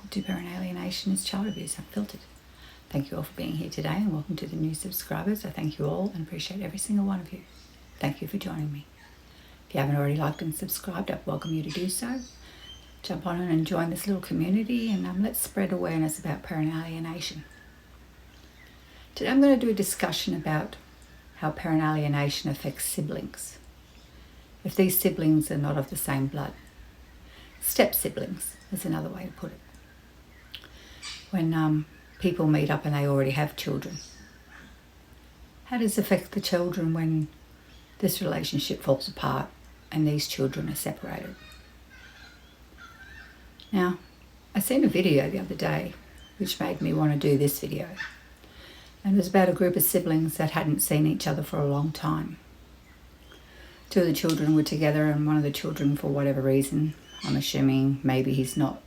welcome to Parent Alienation is Child Abuse Unfiltered. Thank you all for being here today, and welcome to the new subscribers. I thank you all and appreciate every single one of you. Thank you for joining me. If you haven't already liked and subscribed, I welcome you to do so. Jump on in and join this little community, and let's spread awareness about parent alienation. Today I'm going to do a discussion about how parent alienation affects siblings. If these siblings are not of the same blood. Step siblings is another way to put it. When people meet up and they already have children, how does it affect the children when this relationship falls apart and these children are separated? Now, I seen a video the other day which made me want to do this video. And it was about a group of siblings that hadn't seen each other for a long time. Two of the children were together, and one of the children, for whatever reason, I'm assuming maybe he's not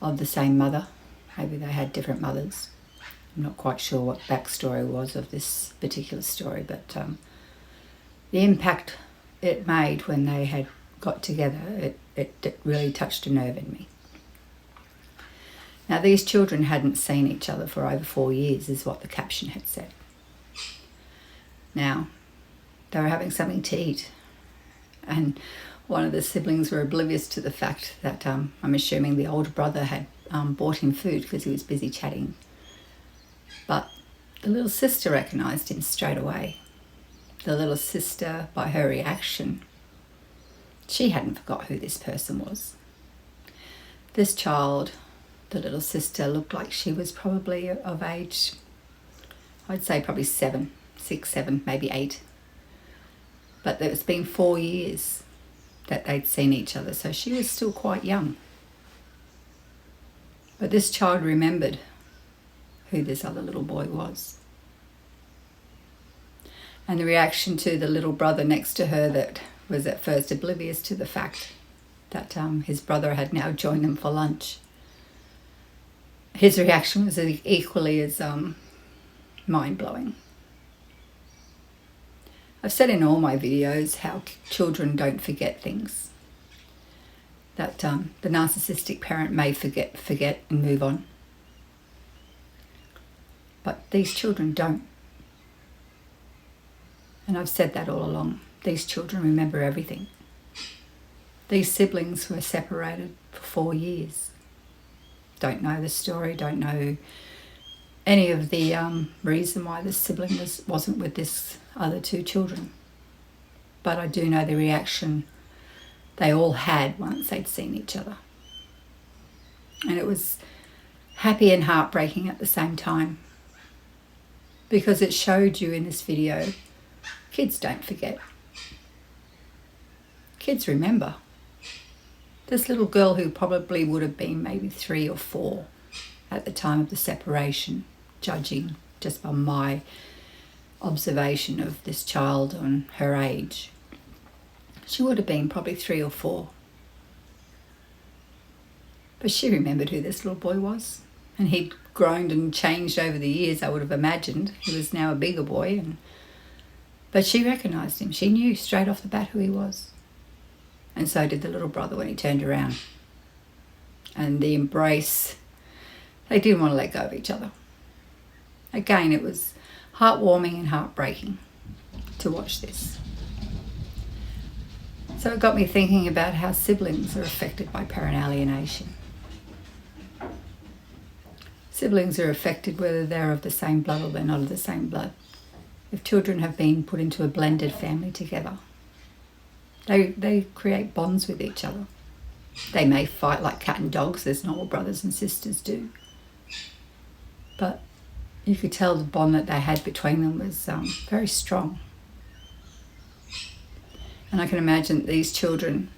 of the same mother. Maybe they had different mothers. I'm not quite sure what backstory was of this particular story, but the impact it made when they had got together, it really touched a nerve in me. Now, these children hadn't seen each other for over 4 years, is what the caption had said. Now, they were having something to eat, and one of the siblings were oblivious to the fact that I'm assuming the older brother had bought him food because he was busy chatting. But the little sister recognised him straight away. The little sister, by her reaction, she hadn't forgot who this person was. This child, the little sister, looked like she was probably of age, I'd say probably 7, 6, 7, maybe 8. But it's been 4 years that they'd seen each other, so she was still quite young. But this child remembered who this other little boy was. And the reaction to the little brother next to her that was at first oblivious to the fact that his brother had now joined them for lunch. His reaction was equally as mind-blowing. I've said in all my videos how children don't forget things. That the narcissistic parent may forget and move on. But these children don't. And I've said that all along. These children remember everything. These siblings were separated for 4 years. Don't know the story, don't know any of the reason why this sibling wasn't with this other 2 children. But I do know the reaction they all had once they'd seen each other. And it was happy and heartbreaking at the same time, because it showed you in this video, kids don't forget. Kids remember. This little girl, who probably would have been maybe 3 or 4 at the time of the separation, judging just by my observation of this child and her age, she would have been probably 3 or 4. But she remembered who this little boy was, and he'd grown and changed over the years, I would have imagined. He was now a bigger boy, but she recognised him. She knew straight off the bat who he was. And so did the little brother when he turned around. And the embrace, they didn't want to let go of each other. Again, it was heartwarming and heartbreaking to watch this. So it got me thinking about how siblings are affected by parent alienation. Siblings are affected whether they're of the same blood or they're not of the same blood. If children have been put into a blended family together, they create bonds with each other. They may fight like cat and dogs, as normal brothers and sisters do. But you could tell the bond that they had between them was very strong. And I can imagine these children,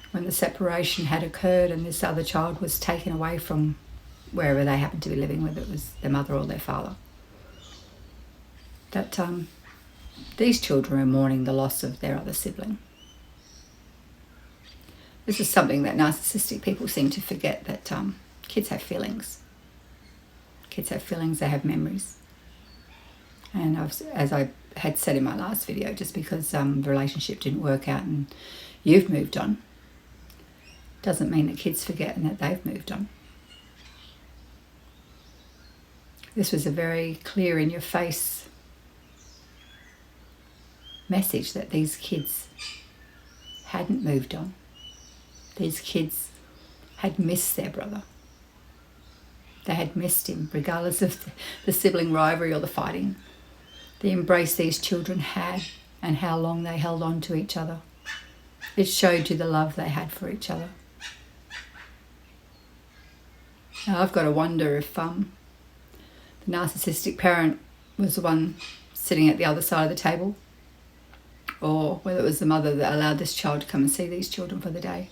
when the separation had occurred and this other child was taken away from wherever they happened to be living, whether it was their mother or their father, that these children are mourning the loss of their other sibling. This is something that narcissistic people seem to forget, that kids have feelings. Kids have feelings, they have memories. And as I had said in my last video, just because the relationship didn't work out and you've moved on, doesn't mean that kids forget and that they've moved on. This was a very clear in your face message that these kids hadn't moved on. These kids had missed their brother. They had missed him, regardless of the sibling rivalry or the fighting. The embrace these children had and how long they held on to each other. It showed you the love they had for each other. Now I've got to wonder if the narcissistic parent was the one sitting at the other side of the table, or whether it was the mother that allowed this child to come and see these children for the day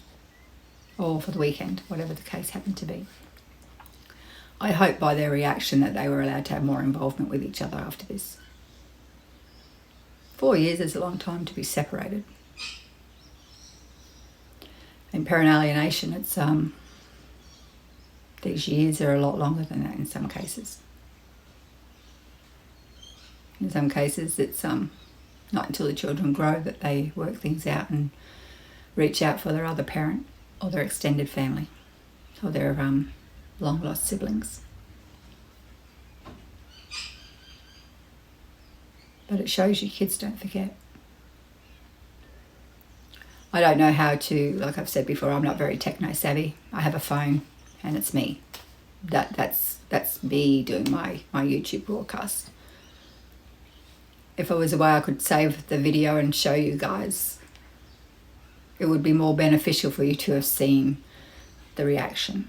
or for the weekend, whatever the case happened to be. I hope by their reaction that they were allowed to have more involvement with each other after this. 4 years is a long time to be separated. In parent alienation, it's these years are a lot longer than that in some cases. In some cases, it's not until the children grow that they work things out and reach out for their other parent or their extended family or their long-lost siblings. But it shows you kids don't forget. I don't know how to, like I've said before, I'm not very techno-savvy. I have a phone and it's me. That's me doing my YouTube broadcast. If there was a way I could save the video and show you guys, it would be more beneficial for you to have seen the reaction.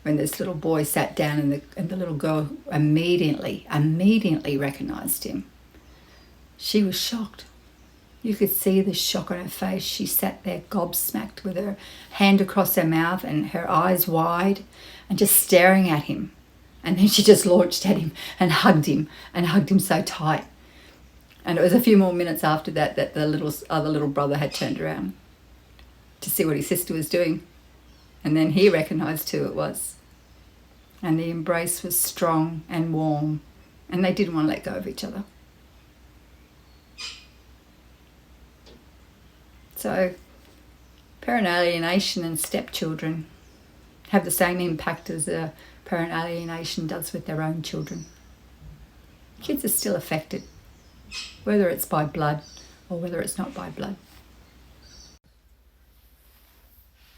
When this little boy sat down and the little girl immediately recognised him. She was shocked. You could see the shock on her face. She sat there gobsmacked with her hand across her mouth and her eyes wide and just staring at him. And then she just launched at him and hugged him so tight. And it was a few more minutes after that the other little brother had turned around to see what his sister was doing. And then he recognised who it was. And the embrace was strong and warm. And they didn't want to let go of each other. So, parent alienation and stepchildren have the same impact as parent alienation does with their own children. Kids are still affected, whether it's by blood or whether it's not by blood.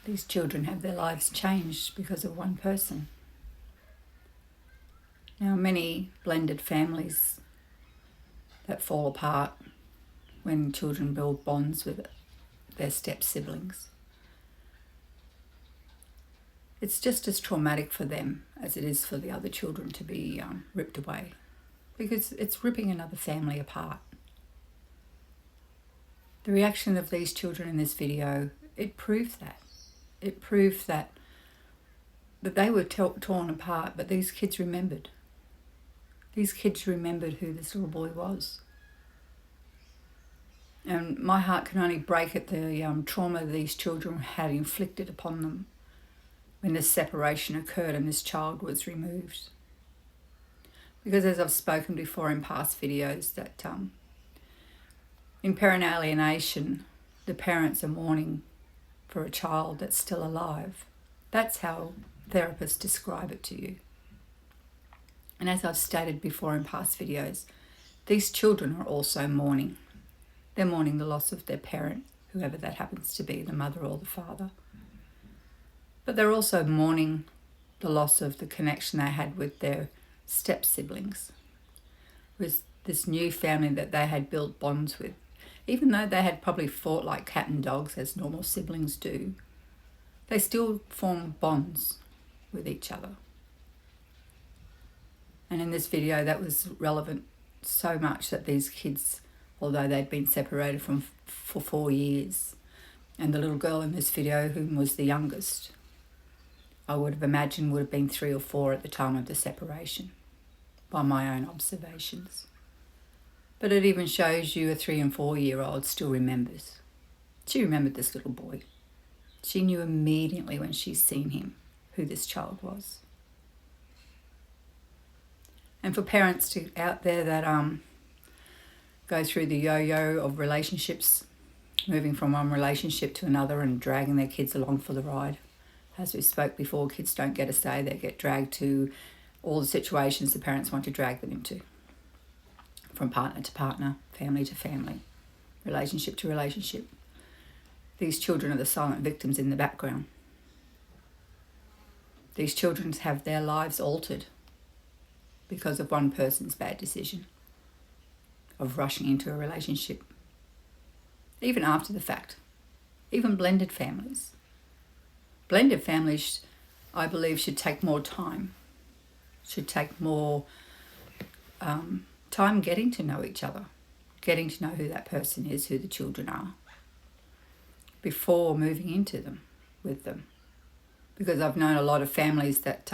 These children have their lives changed because of one person. Now, many blended families that fall apart when children build bonds with their step-siblings. It's just as traumatic for them as it is for the other children to be ripped away, because it's ripping another family apart. The reaction of these children in this video, it proved that. It proved that they were torn apart, but these kids remembered. These kids remembered who this little boy was. And my heart can only break at the trauma these children had inflicted upon them when this separation occurred and this child was removed. Because as I've spoken before in past videos, that in parent alienation, the parents are mourning for a child that's still alive. That's how therapists describe it to you. And as I've stated before in past videos, these children are also mourning. They're mourning the loss of their parent, whoever that happens to be, the mother or the father. But they're also mourning the loss of the connection they had with their step-siblings, with this new family that they had built bonds with. Even though they had probably fought like cat and dogs, as normal siblings do, they still formed bonds with each other. And in this video, that was relevant so much that these kids, although they'd been separated for 4 years, and the little girl in this video, whom was the youngest, I would have imagined would have been 3 or 4 at the time of the separation, by my own observations. But it even shows you a 3 and 4 year old still remembers. She remembered this little boy. She knew immediately when she's seen him who this child was. And for parents out there that go through the yo-yo of relationships moving from one relationship to another and dragging their kids along for the ride. As we spoke before, kids don't get a say, they get dragged to all the situations the parents want to drag them into. From partner to partner, family to family, relationship to relationship. These children are the silent victims in the background. These children have their lives altered because of one person's bad decision of rushing into a relationship. Even after the fact. Even blended families. Blended families, I believe, should take more time. Should take more time getting to know each other. Getting to know who that person is, who the children are, before moving into them, with them. Because I've known a lot of families that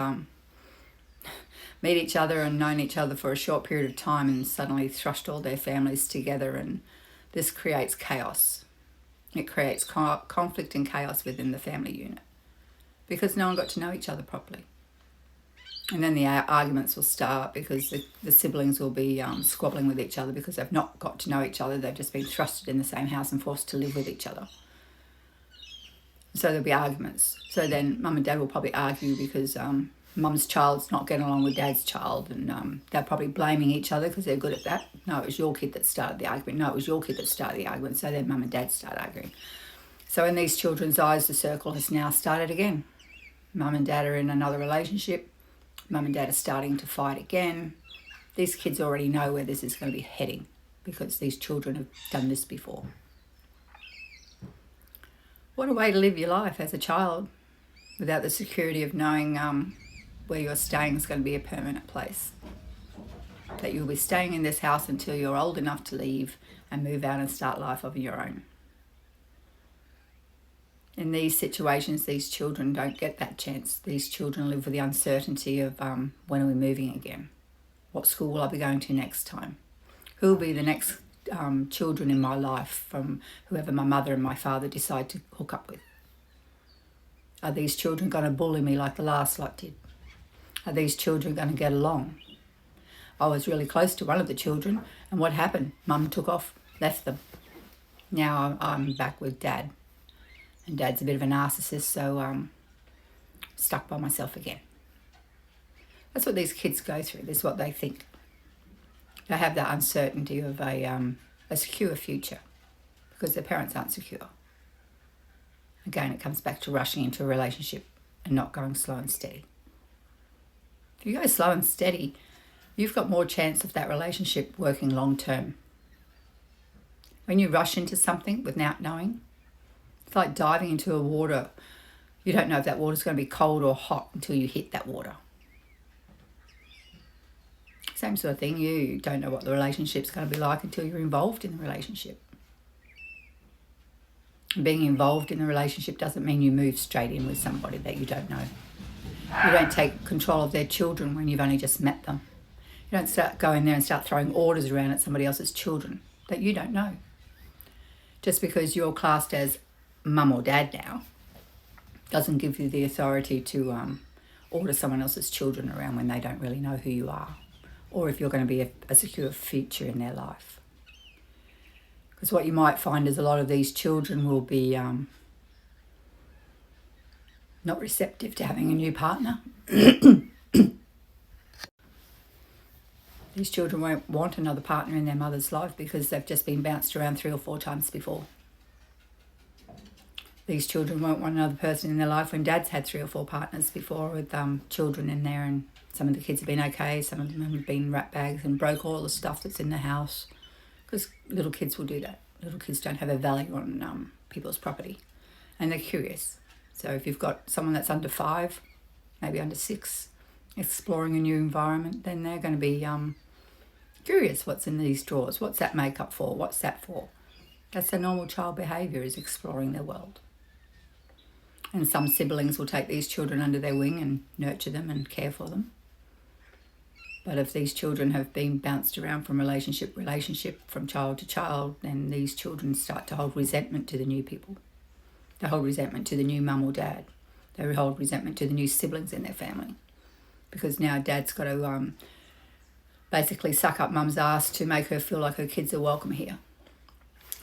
meet each other and known each other for a short period of time and suddenly thrust all their families together, and this creates chaos. It creates conflict and chaos within the family unit because no one got to know each other properly. And then the arguments will start because the siblings will be squabbling with each other because they've not got to know each other. They've just been thrusted in the same house and forced to live with each other. So there'll be arguments. So then mum and dad will probably argue because mum's child's not getting along with dad's child, and they're probably blaming each other because they're good at that. No, it was your kid that started the argument. No, it was your kid that started the argument. So then mum and dad start arguing. So in these children's eyes, the circle has now started again. Mum and dad are in another relationship. Mum and dad are starting to fight again. These kids already know where this is going to be heading because these children have done this before. What a way to live your life as a child without the security of knowing where you're staying is going to be a permanent place. That you'll be staying in this house until you're old enough to leave and move out and start life of your own. In these situations, these children don't get that chance. These children live with the uncertainty of when are we moving again? What school will I be going to next time? Who will be the next children in my life from whoever my mother and my father decide to hook up with? Are these children going to bully me like the last lot did? Are these children going to get along? I was really close to one of the children, and what happened? Mum took off, left them. Now I'm back with dad. And dad's a bit of a narcissist, so I'm stuck by myself again. That's what these kids go through. This is what they think. They have that uncertainty of a secure future because their parents aren't secure. Again, it comes back to rushing into a relationship and not going slow and steady. If you go slow and steady, you've got more chance of that relationship working long term. When you rush into something without knowing, it's like diving into a water. You don't know if that water's going to be cold or hot until you hit that water. Same sort of thing. You don't know what the relationship's going to be like until you're involved in the relationship. Being involved in the relationship doesn't mean you move straight in with somebody that you don't know. You don't take control of their children when you've only just met them. You don't start going there and start throwing orders around at somebody else's children that you don't know. Just because you're classed as mum or dad now doesn't give you the authority to order someone else's children around when they don't really know who you are, or if you're going to be a secure future in their life. Because what you might find is a lot of these children will be not receptive to having a new partner. These children won't want another partner in their mother's life because they've just been bounced around 3 or 4 times before. These children won't want another person in their life when dad's had 3 or 4 partners before with children in there, and some of the kids have been okay, some of them have been rat bags and broke all the stuff that's in the house, because little kids will do that. Little kids don't have a value on people's property, and they're curious. So if you've got someone that's under 5, maybe under 6, exploring a new environment, then they're going to be curious what's in these drawers, what's that makeup for, what's that for. That's a normal child behaviour, is exploring their world. And some siblings will take these children under their wing and nurture them and care for them. But if these children have been bounced around from relationship, from child to child, then these children start to hold resentment to the new people. They hold resentment to the new mum or dad. They hold resentment to the new siblings in their family. Because now dad's got to basically suck up mum's ass to make her feel like her kids are welcome here.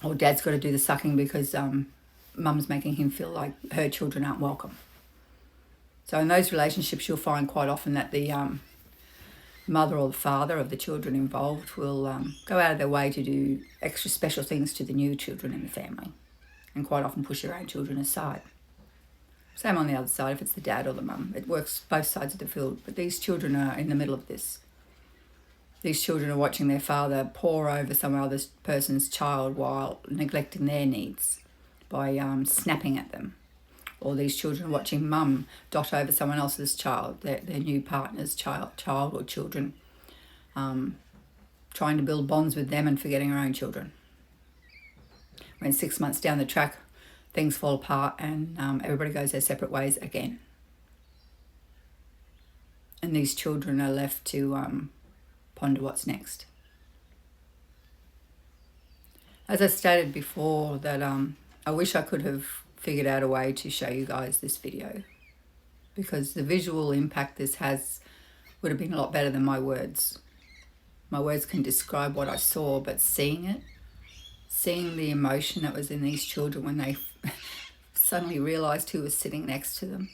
or dad's got to do the sucking because mum's making him feel like her children aren't welcome. So in those relationships, you'll find quite often that the mother or the father of the children involved will go out of their way to do extra special things to the new children in the family, and quite often push their own children aside. Same on the other side, if it's the dad or the mum. It works both sides of the field, but these children are in the middle of this. These children are watching their father pore over some other person's child while neglecting their needs by snapping at them. Or these children are watching mum dot over someone else's child, their new partner's child or children, trying to build bonds with them and forgetting her own children. When 6 months down the track, things fall apart and everybody goes their separate ways again. And these children are left to ponder what's next. As I stated before, that I wish I could have figured out a way to show you guys this video, because the visual impact this has would have been a lot better than my words. My words can describe what I saw, but seeing it, seeing the emotion that was in these children when they suddenly realised who was sitting next to them.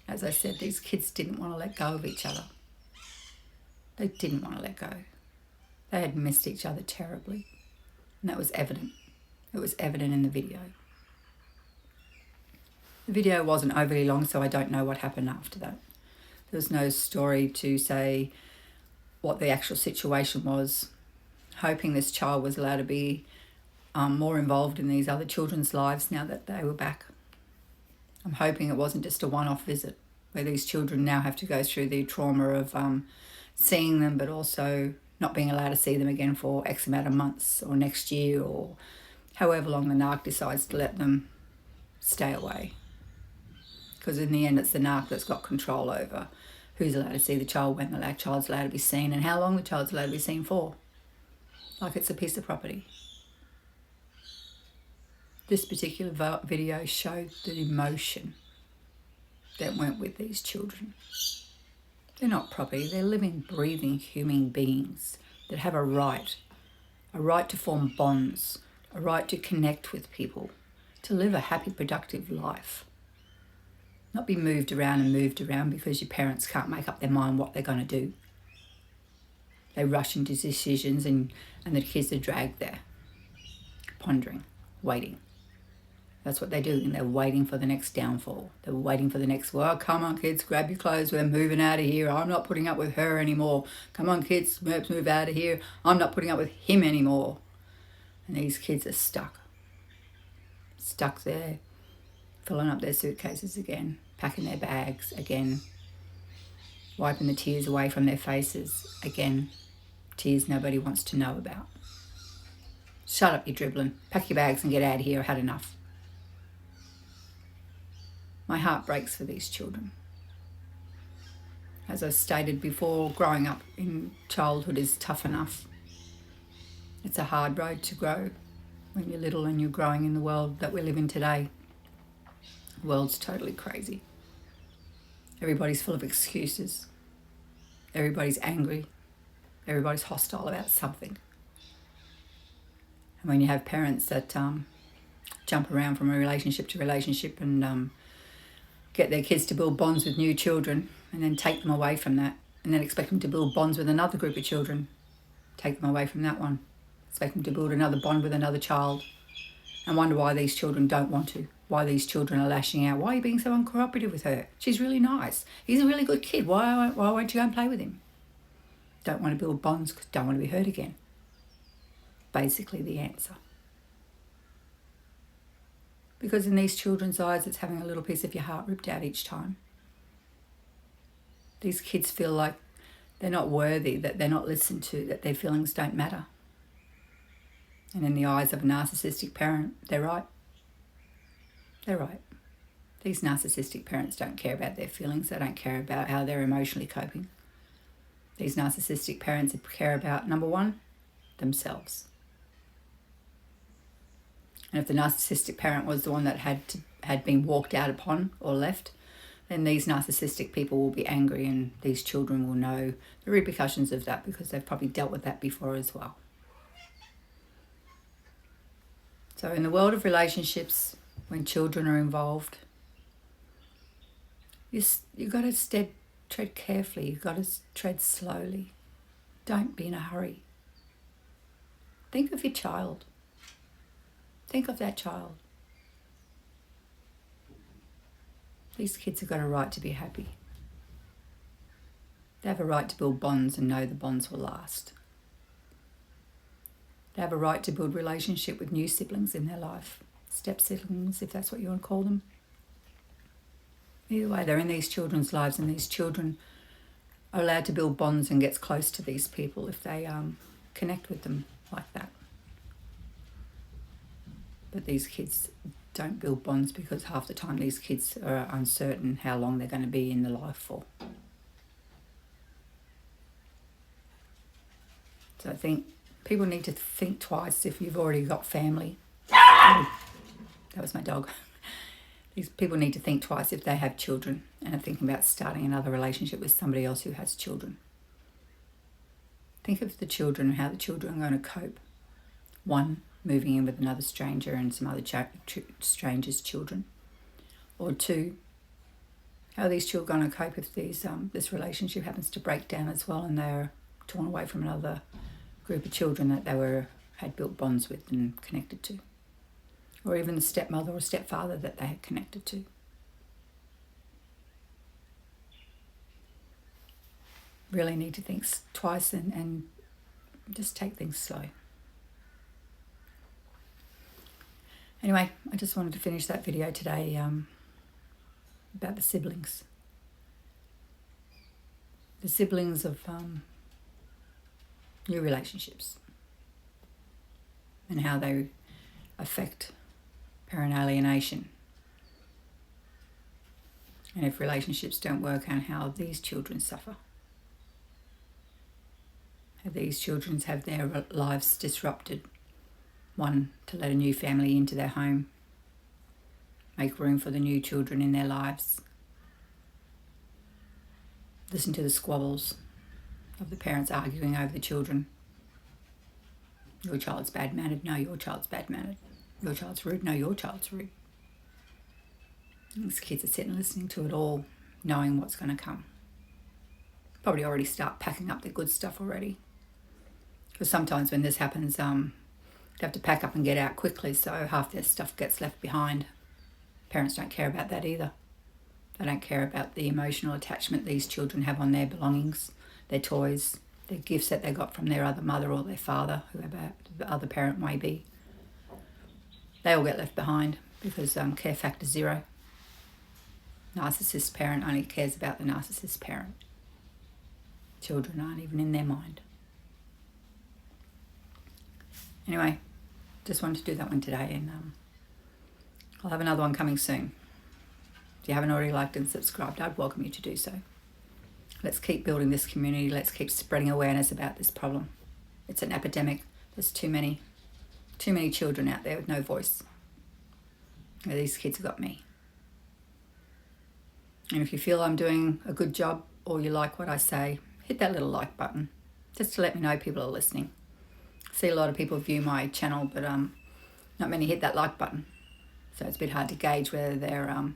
As I said, these kids didn't want to let go of each other. They didn't want to let go. They had missed each other terribly. And that was evident. It was evident in the video. The video wasn't overly long, so I don't know what happened after that. There was no story to say what the actual situation was. Hoping this child was allowed to be more involved in these other children's lives now that they were back. I'm hoping it wasn't just a one-off visit where these children now have to go through the trauma of seeing them, but also not being allowed to see them again for X amount of months or next year or however long the narc decides to let them stay away. Because in the end, it's the narc that's got control over who's allowed to see the child, when the child's allowed to be seen, and how long the child's allowed to be seen for. Like it's a piece of property. This particular video showed the emotion that went with these children. They're not property, they're living, breathing human beings that have a right to form bonds, a right to connect with people, to live a happy, productive life. Not be moved around because your parents can't make up their mind what they're going to do. They rush into decisions and the kids are dragged there, pondering, waiting. That's what they do, and they're waiting for the next downfall. They're waiting for the next, well, come on kids, grab your clothes, we're moving out of here. I'm not putting up with her anymore. Come on kids, let's move out of here. I'm not putting up with him anymore. And these kids are stuck there, filling up their suitcases again, packing their bags again, wiping the tears away from their faces again, tears nobody wants to know about. Shut up, you dribbling. Pack your bags and get out of here. I had enough. My heart breaks for these children. As I stated before, growing up in childhood is tough enough. It's a hard road to grow when you're little and you're growing in the world that we live in today. The world's totally crazy. Everybody's full of excuses. Everybody's angry. Everybody's hostile about something. And when you have parents that jump around from relationship to relationship and get their kids to build bonds with new children and then take them away from that, and then expect them to build bonds with another group of children, take them away from that one, expect them to build another bond with another child, and wonder why these children don't want to, why these children are lashing out. Why are you being so uncooperative with her? She's really nice. He's a really good kid. Why won't you go and play with him? Don't want to build bonds because don't want to be hurt again. Basically the answer. Because in these children's eyes, it's having a little piece of your heart ripped out each time. These kids feel like they're not worthy, that they're not listened to, that their feelings don't matter. And in the eyes of a narcissistic parent, they're right. They're right. These narcissistic parents don't care about their feelings. They don't care about how they're emotionally coping. These narcissistic parents care about, number one, themselves. And if the narcissistic parent was the one that had been walked out upon or left, then these narcissistic people will be angry, and these children will know the repercussions of that because they've probably dealt with that before as well. So in the world of relationships, when children are involved, you've got to tread carefully. You've got to tread slowly. Don't be in a hurry. Think of your child. Think of that child. These kids have got a right to be happy. They have a right to build bonds and know the bonds will last. They have a right to build relationship with new siblings in their life. Step siblings, if that's what you want to call them. Either way, they're in these children's lives, and these children are allowed to build bonds and get close to these people if they connect with them like that. But these kids don't build bonds because half the time these kids are uncertain how long they're going to be in the life for. So I think people need to think twice if you've already got family. Oh, that was my dog. These people need to think twice if they have children and are thinking about starting another relationship with somebody else who has children. Think of the children and how the children are going to cope. One, moving in with another stranger and some other strangers' children. Or two, how are these children going to cope if this relationship happens to break down as well and they're torn away from another group of children that they had built bonds with and connected to. Or even the stepmother or stepfather that they had connected to. Really need to think twice and just take things slow. Anyway, I just wanted to finish that video today about the siblings. The siblings of new relationships and how they affect parent alienation. And if relationships don't work out, how these children suffer. How these children have their lives disrupted. One, to let a new family into their home, make room for the new children in their lives. Listen to the squabbles of the parents arguing over the children. Your child's bad-mannered. No, your child's bad-mannered. Your child's rude. No, your child's rude. These kids are sitting listening to it all, knowing what's going to come. Probably already start packing up the good stuff already. Because sometimes when this happens, they have to pack up and get out quickly, so half their stuff gets left behind. Parents don't care about that either. They don't care about the emotional attachment these children have on their belongings, their toys, their gifts that they got from their other mother or their father, whoever the other parent may be. They all get left behind because care factor 0. Narcissist parent only cares about the narcissist parent. Children aren't even in their mind. Anyway, just wanted to do that one today, and I'll have another one coming soon. If you haven't already liked and subscribed, I'd welcome you to do so. Let's keep building this community. Let's keep spreading awareness about this problem. It's an epidemic. There's too many children out there with no voice. These kids have got me. And if you feel I'm doing a good job or you like what I say, hit that little like button just to let me know people are listening. I see a lot of people view my channel, but not many hit that like button. So it's a bit hard to gauge whether they're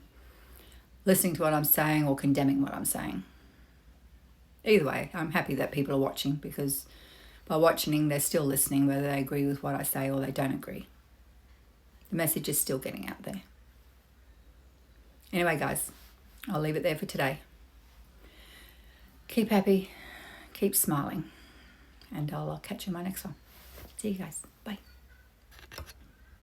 listening to what I'm saying or condemning what I'm saying. Either way, I'm happy that people are watching, because by watching, they're still listening, whether they agree with what I say or they don't agree. The message is still getting out there. Anyway, guys, I'll leave it there for today. Keep happy, keep smiling, and I'll catch you in my next one. See you guys. Bye.